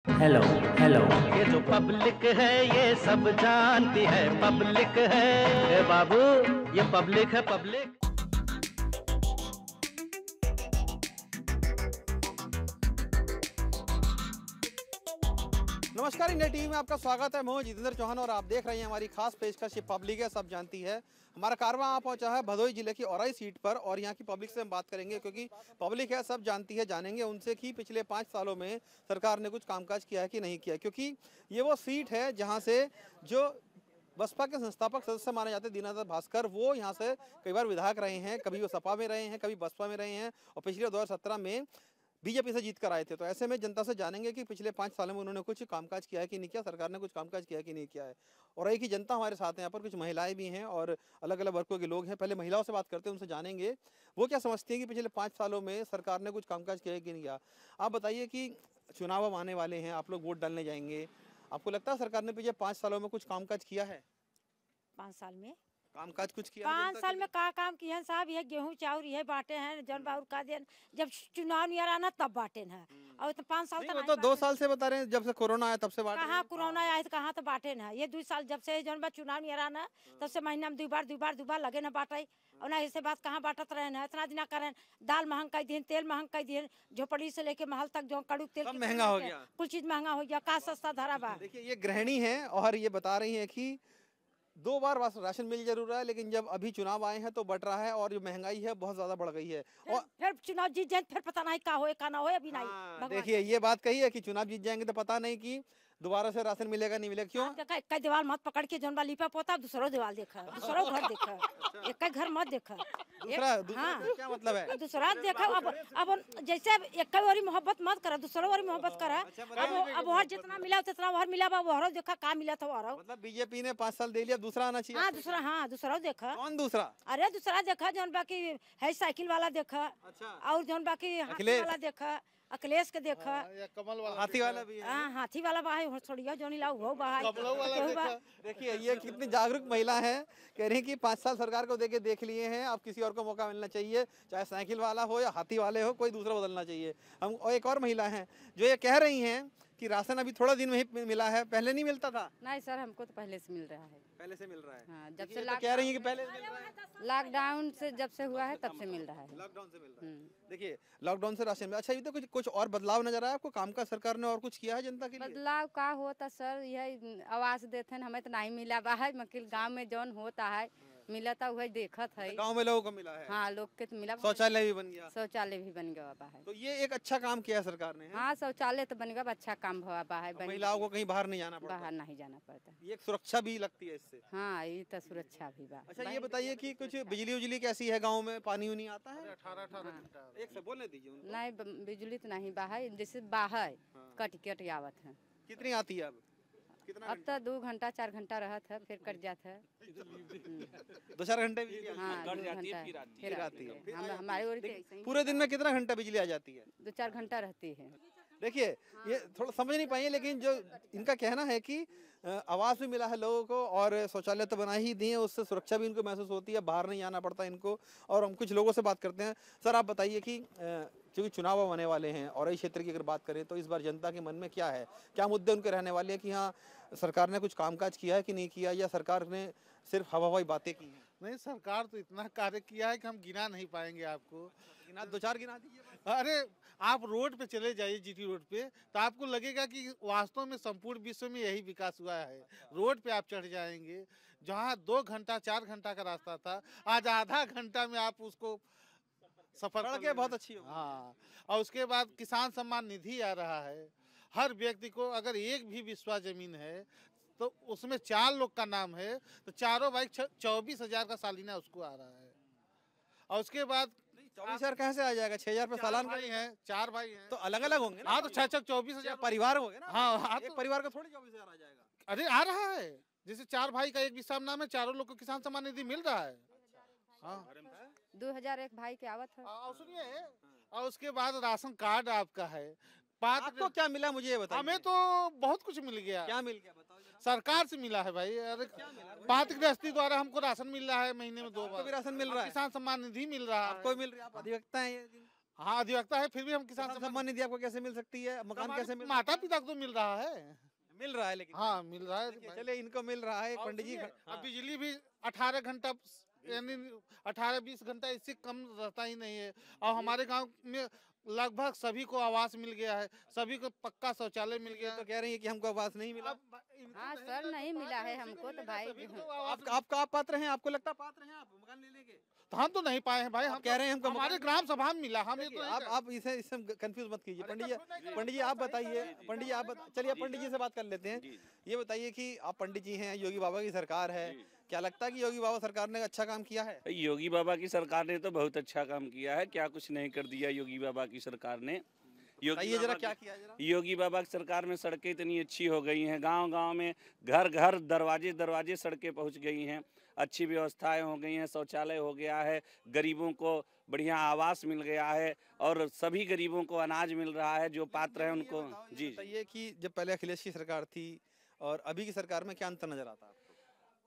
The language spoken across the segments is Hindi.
Hello hello. ये जो पब्लिक है ये सब जानती है, पब्लिक है ए बाबू, ये पब्लिक है पब्लिक। नमस्कार, इंडिया टीवी में आपका स्वागत है। मैं हूं जितेंद्र चौहान और आप देख रहे हैं हमारी खास पेशकश ये पब्लिक है सब जानती है। हमारा कारवां आ पहुंचा है भदोही जिले की औराई सीट पर और यहाँ की पब्लिक से हम बात करेंगे क्योंकि पब्लिक है सब जानती है। जानेंगे उनसे कि पिछले 5 सालों में सरकार ने कुछ कामकाज किया है कि नहीं किया, क्योंकि ये वो सीट है जहाँ से जो बसपा के संस्थापक सदस्य माने जाते दीनानाथ भास्कर, वो यहाँ से कई बार विधायक रहे हैं। कभी वो सपा में रहे हैं, कभी बसपा में रहे हैं और पिछले 2017 में बीजेपी से जीत कर आए थे। तो ऐसे में जनता से जानेंगे कि पिछले 5 सालों में उन्होंने कुछ कामकाज किया है कि नहीं किया, सरकार ने कुछ कामकाज किया है कि नहीं किया है। और एक ही जनता हमारे साथ है यहाँ पर, कुछ महिलाएं भी हैं और अलग अलग वर्गों के लोग हैं। पहले महिलाओं से बात करते हैं, उनसे जानेंगे वो क्या समझती हैं कि पिछले 5 सालों में सरकार ने कुछ कामकाज किया है कि नहीं किया। आप बताइए कि चुनाव अब आने वाले हैं, आप लोग वोट डालने जाएंगे, आपको लगता है सरकार ने पिछले 5 सालों में कुछ कामकाज किया है? 5 साल में कामकाज कुछ किया है 5 जनता साल के में का काम किए हैं साहब? ये गेहूं चाउर ये बांटे हैं जन बाबू का दिन जब चुनाव नहीं आना तब बांटे हैं। और तो 5 साल नहीं, तक वो तो 2 साल से बता रहे हैं, जब से कोरोना आया तब से बात कहाँ कोरोना आया तो कहाँ तो बांटे हैं। ये 2 साल जब से जन बा चुनाव नहीं आना तब से महीना में 2 बार लगे ना बांटे। और ना ऐसे बात कहाँ बांटत रहे हैं, इतना दिन करें। दाल महंग कर दिए, तेल महंग कर दिए, झोपड़ी से लेके महल तक जो कड़ू तेल सब महंगा हो गया। कुल चीज महंगा हो गया। का सस्ता धरा बा। देखिए, ये गृहिणी है और ये बता रही हैं कि 2 बार राशन मिल जरूर रहा है, लेकिन जब अभी चुनाव आए हैं तो बढ़ रहा है और जो महंगाई है बहुत ज्यादा बढ़ गई है। और फिर चुनाव जीत जाए फिर पता नहीं का होए का ना होए अभी नहीं। हाँ, देखिए ये बात कही है कि चुनाव जीत जाएंगे तो पता नहीं कि दोबारा से राशन मिलेगा नहीं मिलेगा। क्यों? एक दीवार मत पकड़ के जनबा लिपा पोता दूसरो दीवार देखा, दूसरो घर देखा, एक घर मत देखा। दूसरा हाँ। क्या मतलब है? दूसरा देखा। अब जैसे एक वारी मोहब्बत मत करा, दूसरो वारी मोहब्बत करा। अब वह जितना मिला उतना वह मिला, वह देखा का मिला था वह। मतलब बीजेपी ने 5 साल दे लिया, दूसरा आना चाहिए। हाँ दूसरा देखा। कौन दूसरा? अरे दूसरा देखा जौन बाकी है साइकिल वाला देखा। अच्छा। और जौन बाकी हाथी वाला देखा, अखिलेश के देखा। या कमल वाला, हाथी वाला भी है। हाँ हाथी वाला बा है, छोड़िया जोनी ला वो बा है। देखिए ये कितनी जागरूक महिला है, कह रही है कि 5 साल सरकार को देख लिए हैं, अब किसी और को मौका मिलना चाहिए, चाहे साइकिल वाला हो या हाथी वाले हो, कोई दूसरा बदलना चाहिए। हम और एक और महिला हैं जो ये कह रही हैं कि राशन अभी थोड़ा दिन में ही मिला है, पहले नहीं मिलता था। नहीं सर, हमको तो पहले से मिल रहा है। पहले से मिल रहा है। हाँ, जब ये से तो कह रही है कि पहले से मिल रहा है। लॉकडाउन से जब से हुआ है तब से मिल रहा है। लॉकडाउन से मिल रहा है। देखिए लॉकडाउन से राशन मिला। अच्छा, ये तो कुछ और बदलाव नजर आया आपको? काम का सरकार ने और कुछ किया है जनता के लिए? बदलाव का होता सर, यह आवास देते हैं, हमें तो नहीं मिला बा है। मकिल गांव में जौन होता है मिला था वही देखत है। गांव में लोगों को मिला है। हाँ लोग के तो मिला। शौचालय भी बन गया। शौचालय भी बन गया बा है। तो ये एक अच्छा काम किया सरकार ने। हाँ शौचालय तो बन गया, अच्छा काम हुआ बा है। महिलाओं को कहीं बाहर नहीं जाना पड़ता। बाहर नहीं जाना पड़ता। ये एक सुरक्षा भी लगती है इससे। हाँ ये तो सुरक्षा भी बा। अच्छा, ये बताइए कि कुछ बिजली उजली कैसी है गाँव में? पानी उनी आता है? 18 घंटा। एक से बोलने दीजिए उनको। नहीं बिजली तो नहीं बा है, जैसे बाहर कट आवत है। कितनी आती है अब? अब तो 2 घंटा 4 घंटा रहता है, फिर कट जाता है। 2-4 घंटे बिजली हाँ 2 घंटा फिर आती है। हमारे ओर तो ऐसे ही पूरे दिन में कितना घंटा बिजली आ जाती है? 2-4 घंटा रहती है। देखिए ये थोड़ा समझ नहीं पाए, लेकिन जो इनका कहना है कि आवास भी मिला है लोगों को और शौचालय तो बना ही दिए, उससे सुरक्षा भी इनको महसूस होती है, बाहर नहीं आना पड़ता इनको। और हम कुछ लोगों से बात करते हैं। सर आप बताइए कि क्योंकि चुनाव आने वाले हैं और इस क्षेत्र की अगर बात करें तो इस बार जनता के मन में क्या है, क्या मुद्दे उनके रहने वाले हैं कि हाँ सरकार ने कुछ कामकाज किया है कि नहीं किया, या सरकार ने सिर्फ हवाई बातें की हैं? नहीं, सरकार तो इतना कार्य किया है कि हम गिना नहीं पाएंगे आपको। गिना 2-4 गिना दीजिए। अरे आप रोड पे चले जाइए, जीटी रोड पे, तो आपको लगेगा कि वास्तव में संपूर्ण विश्व में यही विकास हुआ है। रोड पे आप चढ़ जाएंगे, जहाँ 2 घंटा 4 घंटा का रास्ता था, आज आधा घंटा में आप उसको सफर सड़कें बहुत अच्छी हो गई। हाँ, और उसके बाद किसान सम्मान निधि आ रहा है। हर व्यक्ति को अगर एक भी बिस्वा जमीन है तो उसमें 4 लोग का नाम है, तो चारों भाई 24,000 का सालाना उसको आ रहा है। और उसके बाद 24,000 कहाँ से आ जाएगा? 6,000 रुपये सालाना भाई हैं, 4 भाई हैं, तो अलग अलग होंगे ना? हाँ तो 6-6 24,000 परिवार हो गए ना? हाँ एक परिवार का थोड़ी 24,000 आ जाएगा। अरे आ रहा है, जैसे 4 भाई का एक विषम नाम है, चारों लोग को किसान सम्मान निधि मिल रहा है। हाँ 2001 भाई के आवत है। और सुनिए, और उसके बाद राशन कार्ड आपका है। आपको क्या मिला मुझे ये बताइए। हमें तो बहुत कुछ मिल गया। क्या मिल गया बताओ जरा। सरकार से मिला है भाई। अरे पात्र गृहस्थी द्वारा हमको राशन मिल रहा है, महीने में 2 बार। भी राशन मिल रहा है? किसान सम्मान निधि मिल रहा है। आपको मिल रहा है? आप अधिवक्ता हैं ये? हाँ अधिवक्ता है, फिर भी हम किसान किसान सम्मान निधि आपको कैसे मिल सकती है, मकान कैसे मिल माता पिता को तो मिल रहा है। मिल रहा है लेकिन हाँ मिल रहा है। देखिए, चलिए इनको मिल रहा है, एक और पंडित जी सुनिए, हाँ। अब बिजली भी 18 घंटा यानी 18-20 घंटा इससे कम रहता ही नहीं है। और हमारे गांव में लगभग सभी को आवास मिल गया है, सभी को पक्का शौचालय मिल गया तो है। कह रही है कि हमको आवास नहीं मिला। हाँ सर, नहीं मिला है हमको तो भाई। आप पात्र हैं, आपको लगता पात्र हैं आप मकान लेने के? तो हम तो नहीं पाए हैं भाई, आप हम कह रहे हैं हमको हमारे मकान- ग्राम सभा में मिला, हम ये तो आप इसे इससे कंफ्यूज मत कीजिए। पंडित जी आप बताइए, पंडित जी आप चलिए पंडित जी से बात कर लेते हैं। ये बताइए कि आप पंडित जी हैं, योगी बाबा की सरकार है, क्या लगता है कि योगी बाबा सरकार ने अच्छा काम किया है? योगी बाबा की सरकार ने तो बहुत अच्छा काम किया है, क्या कुछ नहीं कर दिया योगी बाबा की सरकार ने। बताइए जरा क्या किया जरा। योगी बाबा की सरकार में सड़कें इतनी अच्छी हो गई हैं, गांव-गांव में घर घर दरवाजे दरवाजे सड़कें पहुंच गई हैं, अच्छी व्यवस्थाएं हो गई हैं, शौचालय हो गया है, गरीबों को बढ़िया आवास मिल गया है और सभी गरीबों को अनाज मिल रहा है जो पात्र है उनको। जी बताइए कि जब पहले अखिलेश की सरकार थी और अभी की सरकार में क्या अंतर नजर आता है आपको?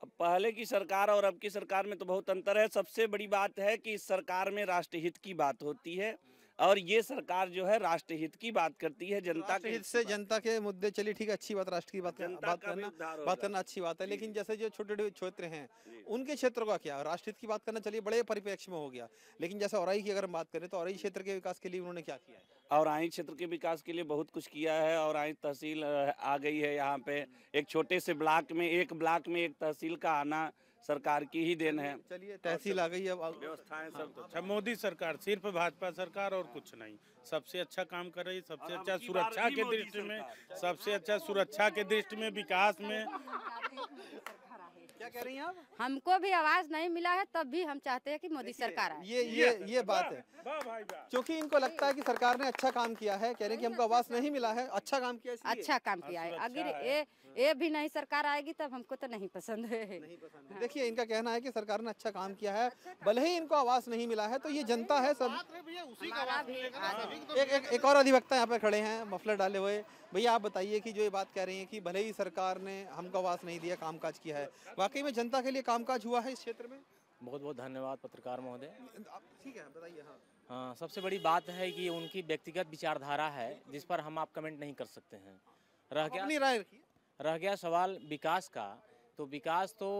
अब पहले की सरकार और अब की सरकार में तो बहुत अंतर है। सबसे बड़ी बात है कि इस सरकार में राष्ट्रहित की बात होती है और ये सरकार जो है राष्ट्रहित की बात करती है, जनता के हित से जनता के मुद्दे, चलिए ठीक है, अच्छी बात, राष्ट्र की बात जनता का भी उद्धार होगा। बात करना अच्छी बात है। लेकिन जैसे जो छोटे छोटे क्षेत्र हैं उनके क्षेत्रों का क्या, राष्ट्रहित की बात करना चलिए बड़े परिप्रेक्ष्य में हो गया, लेकिन जैसे औराई की अगर हम बात करें तो औराई क्षेत्र के विकास के लिए उन्होंने क्या किया है? और आई क्षेत्र के विकास के लिए बहुत कुछ किया है और आई तहसील आ गई है यहाँ पे। एक छोटे से ब्लॉक में एक तहसील का आना सरकार की ही देन है। चलिए तहसील आ गई, अब व्यवस्थाएं सब अच्छा, मोदी सरकार, सिर्फ भाजपा सरकार और कुछ नहीं, सबसे अच्छा काम कर रही है, सबसे अच्छा सुरक्षा के दृष्टि में, सबसे अच्छा सुरक्षा के दृष्टि में, विकास में। क्या कह रही हैं आप? हमको भी आवाज नहीं मिला है, तब भी हम चाहते हैं कि मोदी सरकार आए। ये बात है, क्योंकि इनको लगता है कि सरकार ने अच्छा काम किया है, कह रहे हैं कि हमको आवास नहीं मिला है, अच्छा काम किया इसलिए। अच्छा काम किया है। अगर ये भी नहीं सरकार आएगी तब हमको तो नहीं पसंद है। देखिए इनका कहना है कि सरकार ने अच्छा काम किया है, भले ही इनको आवास नहीं मिला है, तो ये जनता है सब। उसी का आवाज मिलेगा ना, सभी को तो एक और अधिवक्ता यहाँ पे खड़े हैं मफलर डाले हुए। भैया आप बताइए कि जो ये बात कह रही हैं कि भले ही सरकार ने हमको आवास नहीं दिया, कामकाज किया है, वाकई में जनता के लिए कामकाज हुआ है इस क्षेत्र में? बहुत बहुत धन्यवाद पत्रकार महोदय। ठीक है बताइए। हाँ हाँ, सबसे बड़ी बात है कि उनकी व्यक्तिगत विचारधारा है जिस पर हम आप कमेंट नहीं कर सकते हैं। अपनी राय रखिए। रह गया सवाल विकास का, तो विकास तो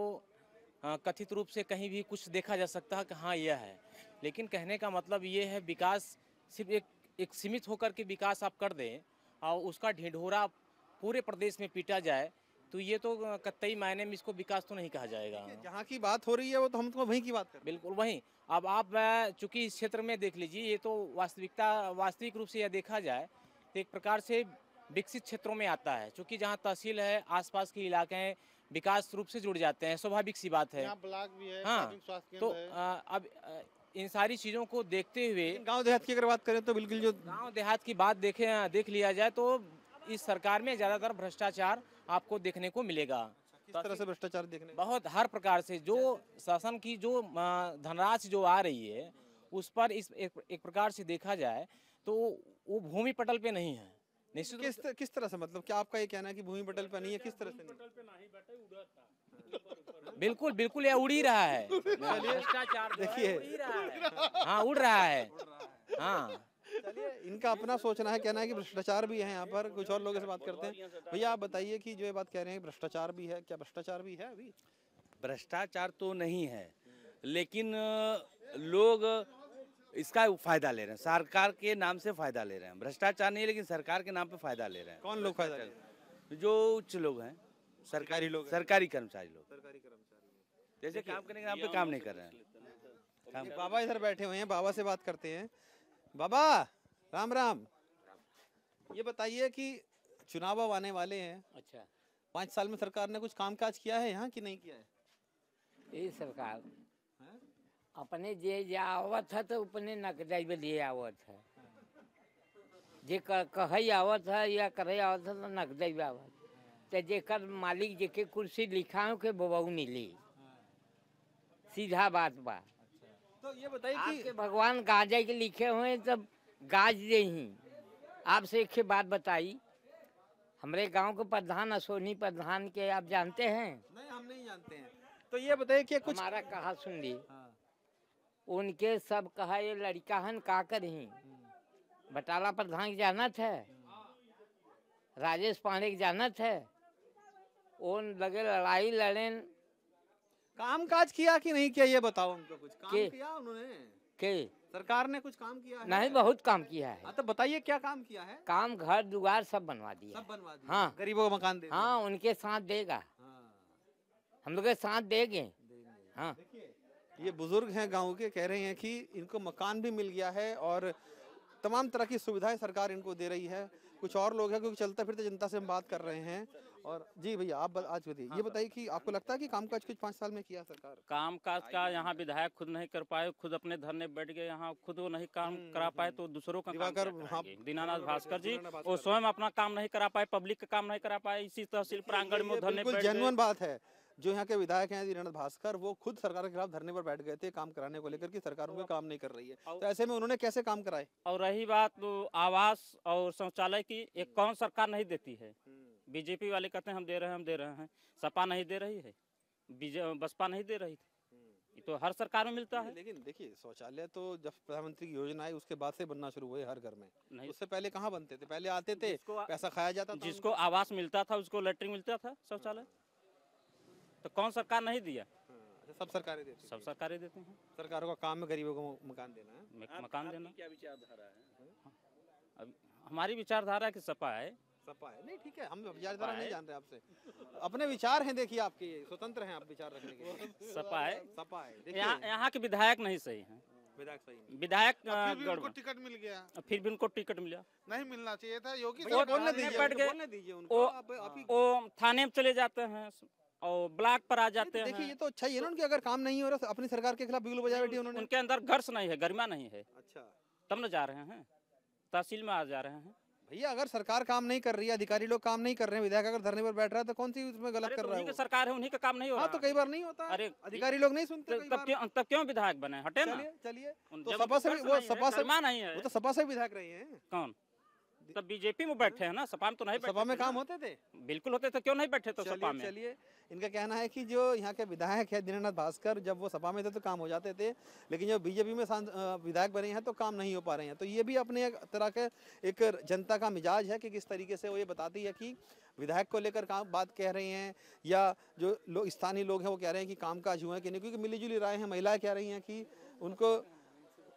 कथित रूप से कहीं भी कुछ देखा जा सकता है कि हाँ यह है, लेकिन कहने का मतलब ये है विकास सिर्फ एक सीमित होकर के विकास आप कर दें और उसका ढिढोरा पूरे प्रदेश में पीटा जाए तो ये तो कतई मायने में इसको विकास तो नहीं कहा जाएगा। जहाँ की बात हो रही है वो तो हम तो वहीं की बात कर रहे हैं। बिल्कुल वहीं। अब आप चूंकि इस क्षेत्र में देख लीजिए, ये तो वास्तविक रूप से यह देखा जाए तो एक प्रकार से विकसित क्षेत्रों में आता है, क्योंकि जहाँ तहसील है, आसपास के इलाके हैं, विकास रूप से जुड़ जाते हैं, स्वाभाविक सी बात है। यहाँ ब्लॉक भी है, हाँ, प्राथमिक स्वास्थ्य तो केंद्र है। अब इन सारी चीज़ों को देखते हुए गांव देहात की अगर बात करें तो बिल्कुल जो गांव देहात की बात देख लिया जाए तो इस सरकार में ज़्यादातर भ्रष्टाचार आपको देखने को मिलेगा। किस तरह से भ्रष्टाचार देखने को? बहुत हर प्रकार से जो शासन की जो धनराशि जो आ रही है उस पर एक प्रकार से देखा जाए तो वो भूमि पटल पे नहीं है। निश्चित किस तरह से, मतलब क्या आपका ये कहना है कि भूमि पटल पे नहीं है? किस तरह से नहीं? बिल्कुल बिल्कुल, यह उड़ ही रहा है। भ्रष्टाचार देखिए। उड़ ही रहा है। हाँ उड़ रहा है। हाँ चलिए इनका अपना सोचना है, कहना है कि भ्रष्टाचार भी है यहाँ पर। कुछ और लोगों से बात करते हैं। भैया आप बताइए कि जो ये बात कह रहे हैं भ्रष्टाचार भी है, क्या भ्रष्टाचार भी है अभी? भ्रष्टाचार तो नहीं है, लेकिन लोग इसका फायदा ले रहे हैं, सरकार के नाम से फायदा ले रहे हैं। भ्रष्टाचार नहीं, लेकिन सरकार के नाम पे फायदा ले रहे हैं। कौन लोग फायदा ले रहे हैं? जो उच्च लोग हैं, सरकारी लोग हैं। सरकारी कर्मचारी लोग, सरकारी कर्मचारी। जैसे काम करने के नाम पे काम नहीं कर रहे हैं। एक बाबा इधर बैठे हुए हैं, बाबा से बात करते हैं। बाबा राम राम। ये बताइए कि चुनाव अब आने वाले हैं। अच्छा, 5 साल में सरकार ने कुछ कामकाज किया है यहाँ कि नहीं किया है? ये सरकार अपने जे आवत है तो अपने नकदाई में लिए आवत है, जे कहे आवत है या करे आवत है तो नकदाई में आवत, तो जेकर मालिक जेके कुर्सी लिखा के बबऊ नहीं ली, सीधा बात बा। तो ये बताइए आपके कि भगवान गाजे के लिखे हुए तब गाज दे ही। आपसे एक बात बताई, हमारे गांव के प्रधान असोनी प्रधान के आप जानते हैं? नहीं, हम नहीं जानते हैं। तो ये बताइए कि कुछ हमारा कहा सुन ली, उनके सब कहा ये लड़का हन का करही, बटाला प्रधान की जानत है, राजेश पांडे की जानत है, वो लगे लड़ाई लड़ेन काम काज किया कि नहीं किया ये बताओ हमको, कुछ काम के? किया उन्होंने? के सरकार ने कुछ काम किया है? नहीं बहुत काम किया है। हाँ तो बताइए क्या काम किया है? काम घर दुआर सब बनवा दिया। सब बनवा दिया। हाँ। गरीबों को मकान दे दिया। हाँ उनके साथ देगा, हाँ। हम लोग के साथ देंगे। हाँ ये बुजुर्ग हैं गांव के, कह रहे हैं कि इनको मकान भी मिल गया है और तमाम तरह की सुविधाएं सरकार इनको दे रही है। कुछ और लोग हैं क्योंकि चलते फिरते जनता से हम बात कर रहे हैं। और जी भैया आप आज बताइए, ये बताइए कि आपको लगता है कि कामकाज कुछ 5 साल में किया सरकार? काम काज का यहाँ विधायक खुद नहीं कर पाए, खुद अपने धरने बैठ गए, यहाँ खुद वो नहीं काम करा पाए तो दूसरों का काम दिवाकर, क्या हाँ, कराएंगे? दीनानाथ भास्कर जी दीनानाथ भास्कर। वो स्वयं अपना काम नहीं करा पाए, पब्लिक का काम नहीं करा पाए, इसी तहसील प्रांगण में वो धरने बिल्कुल बैठ जेन्युइन गए। बात है। जो यहाँ के विधायक हैं दीनानाथ भास्कर, वो खुद सरकार के खिलाफ धरने पर बैठ गए थे काम कराने को लेकर कि सरकार उनका काम नहीं कर रही है। तो ऐसे में उन्होंने कैसे काम कराए? और रही बात तो आवास और शौचालय की, एक कौन सरकार नहीं देती है? बीजेपी वाले कहते हैं हम दे रहे हैं, हम दे रहे हैं, सपा नहीं दे रही है, बसपा नहीं दे रही थी, ये तो हर सरकार में मिलता है। लेकिन देखिए शौचालय तो जब प्रधानमंत्री की योजना आई उसके बाद से बनना शुरू हुए हर घर में। नहीं, उससे पहले कहाँ बनते थे? पहले आते थे, जिसको- पैसा खाया जाता था। जिसको आवास मिलता था उसको लेटरिन मिलता था, शौचालय तो कौन सरकार नहीं दिया? अच्छा, सब सरकारें देती सब सरकारें देती हैं। सरकारों का काम है गरीबों को मकान देना है। मकान देना। क्या विचारधारा है? अब हमारी विचारधारा की सपा है। सपा है नहीं, ठीक है, हम विचारधारा नहीं जान रहे आपसे, अपने विचार हैं, देखिए आपके स्वतंत्र हैं आप विचार रखने के। सपा है। सपा है। देखिए यहाँ के विधायक नहीं सही हैं। विधायक सही नहीं। विधायक फिर भी उनको गड़बड़। टिकट मिल गया, फिर भी उनको टिकट मिला। नहीं मिलना चाहिए था। योगी भैया, सरकार बोलने ने- दीजिए, बैठ उनको गए। बोलने दीजिए उनको। वो आप ही वो थाने में चले जाते हैं और ब्लॉक पर आ जाते देखिए ये हैं। तो अच्छा ही है ना, उनके अगर काम नहीं हो रहा अपनी सरकार के खिलाफ बिगुल बजा बैठी उन्होंने। उनके अंदर गर्स नहीं है, गरिमा नहीं है, अच्छा तब न जा रहे हैं, तहसील में आ जा रहे हैं। भैया, अगर सरकार काम नहीं कर रही है, अधिकारी लोग काम नहीं कर रहे हैं, विधायक अगर धरने पर बैठ रहा है तो कौन सी उसमें गलत अरे कर तो रहा है उन्हीं की वो? सरकार है, उन्हीं का काम नहीं हो हाँ रहा। तो कई बार नहीं होता। अरे अधिकारी लोग नहीं सुनते कई बार। तब क्यों विधायक बने? हटे ना। चलिए चलिए, उन- तो जब सपा से गर्स भी वो नहीं है, सपा से गरिमा नहीं है। वो तो सपा से विधायक रहे हैं। कौन? तब बीजेपी में बैठे हैं ना, सपा में तो नहीं बैठे सपा में थे ना। काम होते थे। बिल्कुल होते थे, क्यों नहीं बैठे तो सपा चलिए में? चलिए, इनका कहना है कि जो यहाँ के विधायक है दीनानाथ भास्कर, जब वो सपा में थे तो काम हो जाते थे, लेकिन जब बीजेपी में विधायक बने हैं तो काम नहीं हो पा रहे हैं। तो ये भी अपने एक तरह के एक जनता का मिजाज है कि किस तरीके से वो ये बताती है कि विधायक को लेकर काम बात कह रहे हैं, या जो लोग स्थानीय लोग हैं वो कह रहे हैं कि काम काज हुआ है कि नहीं, क्योंकि मिली जुली राय है। महिलाएं कह रही हैं कि उनको,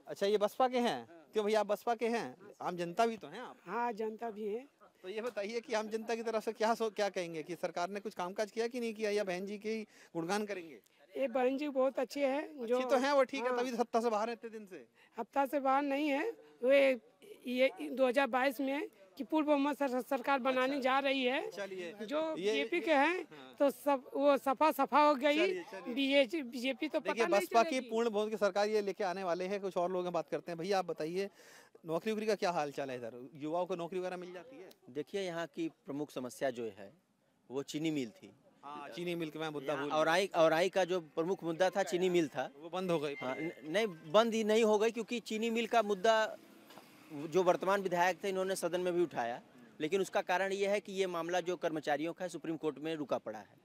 अच्छा ये बसपा के हैं? क्यों भैया आप बसपा के हैं? आम जनता भी तो हैं आप। हाँ जनता भी है। तो ये बताइए कि आम जनता की तरफ से क्या कहेंगे कि सरकार ने कुछ कामकाज किया कि नहीं किया, या बहन जी के ही गुणगान करेंगे? ये बहन जी बहुत अच्छे हैं। जो अच्छी तो हैं वो, ठीक है, हाँ। तभी तो सत्ता से बाहर रहते दिन से। हफ्ता से बाहर नहीं है। वे ये 2022 में कि पूर्व बहुमत सरकार बनाने जा रही है। चलिए, जो ये- बीजेपी के हैं हाँ। तो सब वो सफा हो गई। चलिए, चलिए। बीजेपी तो देखिए पता नहीं बसपा की चलेगी। पूर्ण बहुमत की सरकार ये लेके आने वाले हैं। कुछ और लोग हैं, बात करते हैं। भैया आप बताइए, नौकरी वोकरी का क्या हाल चाल है इधर? युवाओं को नौकरी वगैरह मिल जाती है? देखिए यहाँ की प्रमुख समस्या जो है वो चीनी मिल थी। हाँ, चीनी मिल के मैं मुद्दा भूल औराई का जो प्रमुख मुद्दा था चीनी मिल था, वो बंद हो गई। हाँ, नहीं बंद ही नहीं हो गई, क्योंकि चीनी मिल का मुद्दा जो वर्तमान विधायक थे इन्होंने सदन में भी उठाया, लेकिन उसका कारण ये है कि ये मामला जो कर्मचारियों का है सुप्रीम कोर्ट में रुका पड़ा है,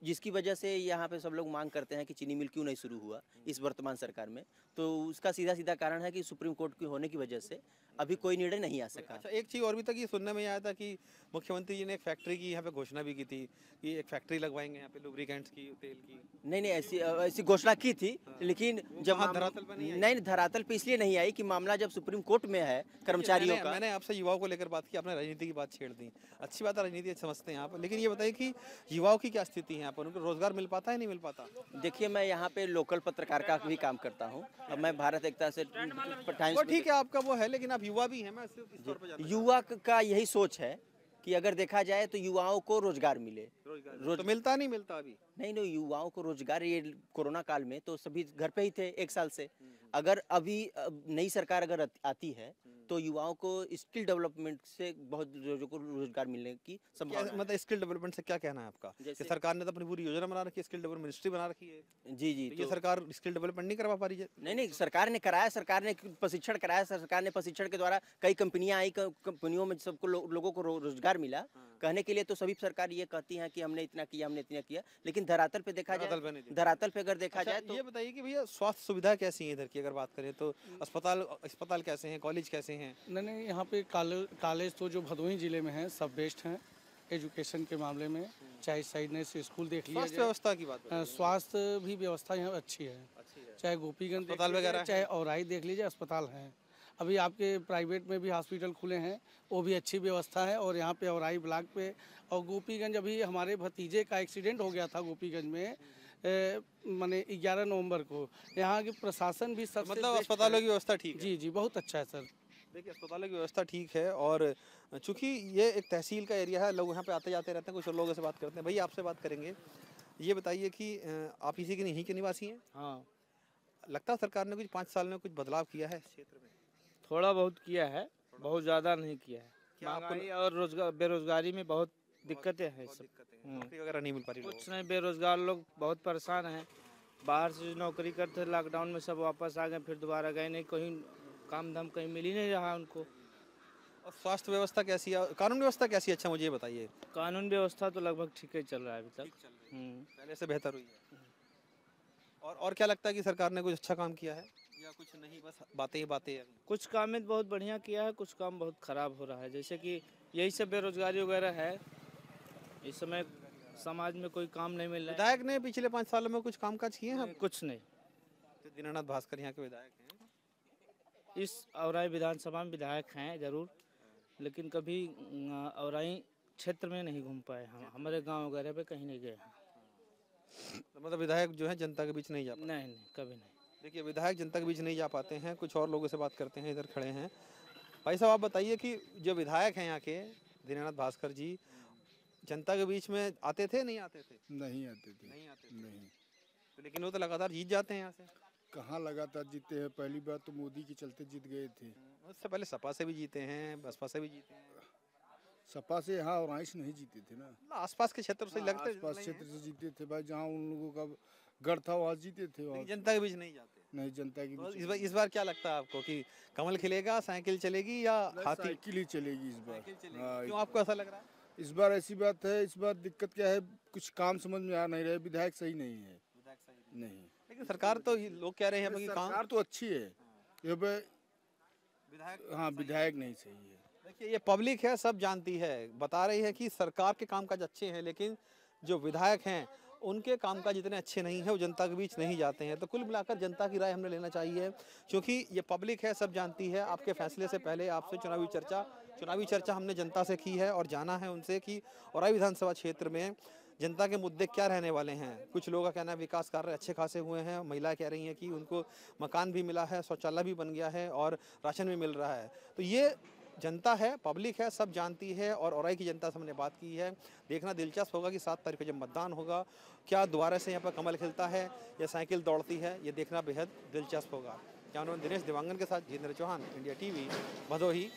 जिसकी वजह से यहाँ पे सब लोग मांग करते हैं कि चीनी मिल क्यों नहीं शुरू हुआ इस वर्तमान सरकार में। तो उसका सीधा सीधा कारण है कि सुप्रीम कोर्ट के होने की वजह से अभी कोई निर्णय नहीं आ सका। अच्छा, एक चीज़ और भी तक ये सुनने में आया था कि मुख्यमंत्री जी ने एक फैक्ट्री की यहाँ पे घोषणा भी की थी कि एक फैक्ट्री लगवाएंगे यहाँ पे लुब्रिकेंट्स की, तेल की। नहीं ऐसी घोषणा की थी, लेकिन जब वहाँ धरातल पे नहीं आई? नहीं धरातल पे इसलिए नहीं आई कि मामला जब सुप्रीम कोर्ट में है कर्मचारियों का। मैंने आपसे युवाओं को लेकर बात की, आपने राजनीति की बात छेड़ दी। अच्छी बात है, राजनीति समझते हैं आप, लेकिन ये बताइए कि युवाओं की क्या स्थिति है यहाँ पर? उनको रोजगार मिल पाता है नहीं मिल पाता? देखिए मैं यहाँ पे लोकल पत्रकार का भी काम करता हूँ। अब मैं भारत एकता से वो ठीक है, आपका वो है, लेकिन आप युवा भी हैं। मैं सिर्फ इस तौर पे जानना युवा का यही सोच है कि अगर देखा जाए तो युवाओं को रोजगार मिले। तो मिलता नहीं मिलता अभी? नहीं युवाओं को रोजगार, ये कोरोना काल में तो सभी घर पे ही थे 1 साल से। अगर अभी नई सरकार अगर आती है तो युवाओं को स्किल डेवलपमेंट से बहुत लोगों को रोजगार मिलने की संभावना है। मतलब स्किल डेवलपमेंट से क्या कहना है आपका? कि सरकार ने तो अपनी पूरी योजना बना रखी है, स्किल डेवलपमेंट मिनिस्ट्री बना रखी है। जी तो ये सरकार स्किल डेवलपमेंट नहीं करवा पा रही है? नहीं सरकार ने कराया, सरकार ने प्रशिक्षण कराया, सरकार ने प्रशिक्षण के द्वारा कई कंपनियां आई, कंपनियों में सबको लोगों को रोजगार मिला। कहने के लिए तो सभी सरकार ये कहती हैं कि हमने इतना किया, हमने इतना किया, लेकिन धरातल पे देखा धरातल पे जाए, नहीं देखा। धरातल पे अगर देखा अच्छा, जाए तो ये बताइए कि भैया स्वास्थ्य सुविधा कैसी है इधर की, अगर बात करें तो अस्पताल कैसे हैं, कॉलेज कैसे हैं? नहीं, यहाँ पे कॉलेज तो जो भदोही जिले में है सब बेस्ट हैं एजुकेशन के मामले में, चाहे साइडनेस स्कूल देख लिया स्वास्थ्य जाए। व्यवस्था की बात करें। स्वास्थ्य भी व्यवस्था यहाँ अच्छी है, चाहे गोपीगंज देख अस्पताल लीजिए, वगैरह चाहे औराई देख लीजिए, अस्पताल हैं। अभी आपके प्राइवेट में भी हॉस्पिटल खुले हैं, वो भी अच्छी व्यवस्था है। और यहाँ पे औराई ब्लॉक पे और गोपीगंज, अभी हमारे भतीजे का एक्सीडेंट हो गया था गोपीगंज में, माने 11 नवंबर को। यहाँ की प्रशासन भी सबसे मतलब बेस्ट अस्पतालों है। की व्यवस्था ठीक है? जी जी, बहुत अच्छा है सर। देखिए अस्पतालों की व्यवस्था ठीक है, और चूंकि ये एक तहसील का एरिया है, लोग यहाँ पे आते जाते रहते हैं। कुछ और लोगों से बात करते हैं। भैया आपसे बात करेंगे, ये बताइए कि आप इसी के यहीं के निवासी हैं? हाँ। लगता है सरकार ने कुछ 5 साल में कुछ बदलाव किया है इस क्षेत्र में? थोड़ा बहुत किया है, बहुत ज़्यादा नहीं किया है। क्या आपको महंगाई और रोजगार बेरोजगारी में बहुत दिक्कतें हैं सब। नौकरी वगैरह नहीं मिल पा रही कुछ नहीं, बेरोजगार लोग बहुत परेशान हैं। बाहर से जो नौकरी करते थे लॉकडाउन में सब वापस आ गए, फिर दोबारा गए नहीं, कहीं काम धाम कहीं मिल ही नहीं रहा उनको। और स्वास्थ्य व्यवस्था कैसी है, कानून व्यवस्था कैसी है? अच्छा मुझे ये बताइए। कानून व्यवस्था तो लगभग ठीक ही चल रहा है अभी तक। पहले से बेहतर हुई है। और क्या लगता है कि सरकार ने कुछ अच्छा काम किया है या कुछ नहीं, बस बातें ही बातें हैं? कुछ काम में बहुत बढ़िया किया है, कुछ काम बहुत खराब हो रहा है। जैसे कि यही सब बेरोजगारी वगैरह है, इस समय समाज में कोई काम नहीं मिल रहा है। विधायक ने पिछले 5 सालों में कुछ कामकाज किए हैं? कुछ नहीं। तो दीनानाथ भास्कर यहाँ के विधायक हैं। इस औराई विधानसभा में विधायक हैं जरूर, लेकिन कभी औराई क्षेत्र में नहीं घूम पाए। हम हमारे गांव वगैरह पे कहीं नहीं गए हैं। तो मतलब विधायक जो है जनता के बीच नहीं जा पाते? नहीं, कभी नहीं। देखिए विधायक जनता के बीच नहीं जा पाते हैं। कुछ और लोगों से बात करते हैं, इधर खड़े हैं। भाई साहब आप बताइए कि जो विधायक हैं यहाँ के दीनानाथ भास्कर जी, जनता के बीच में आते थे, नहीं आते थे? नहीं आते थे। नहीं आते थे। नहीं। तो लेकिन वो तो लगातार जीत जाते हैं यहाँ से। कहाँ लगातार जीते हैं, पहली बार तो मोदी के चलते जीत गए थे। उससे पहले सपा से भी जीते हैं, बसपा से भी जीते हैं। सपा से यहाँ और से नहीं जीते थे ना, आसपास के क्षेत्र से लगता है आसपास क्षेत्र से जीते थे भाई, जहाँ उन लोगों का गढ़ था वहाँ जीते थे। वहाँ जनता के बीच नहीं जाते? नहीं, जनता के तो बीच इस बार क्या लगता है आपको कि कमल खिलेगा, साइकिल चलेगी या हाथी? साइकिल ही चलेगी इस बार। हाँ, क्यों आपको ऐसा लग रहा है? इस बार ऐसी बात है, इस बार दिक्कत क्या है, कुछ काम समझ में आ नहीं रहा है, विधायक सही नहीं है। नहीं, लेकिन सरकार तो लोग कह रहे हैं कि सरकार तो अच्छी है, ये विधायक, हाँ विधायक नहीं सही है। देखिए ये पब्लिक है, सब जानती है, बता रही है कि सरकार के कामकाज अच्छे हैं, लेकिन जो विधायक हैं उनके कामकाज इतने अच्छे नहीं हैं, वो जनता के बीच नहीं जाते हैं। तो कुल मिलाकर जनता की राय हमने लेना चाहिए, क्योंकि ये पब्लिक है, सब जानती है। आपके फैसले से पहले आपसे चुनावी चर्चा हमने जनता से की है और जाना है उनसे कि औराई विधानसभा क्षेत्र में जनता के मुद्दे क्या रहने वाले हैं। कुछ लोगों का कहना है विकास कार्य अच्छे खासे हुए हैं, महिला कह रही हैं कि उनको मकान भी मिला है, शौचालय भी बन गया है और राशन भी मिल रहा है। तो ये जनता है, पब्लिक है, सब जानती है और औराई की जनता से हमने बात की है। देखना दिलचस्प होगा कि 7 तारीख को जब मतदान होगा, क्या दोबारा से यहाँ पर कमल खिलता है या साइकिल दौड़ती है, ये देखना बेहद दिलचस्प होगा। कैमरामैन दिनेश दिवांगन के साथ जितेंद्र चौहान, इंडिया टीवी, भदोही।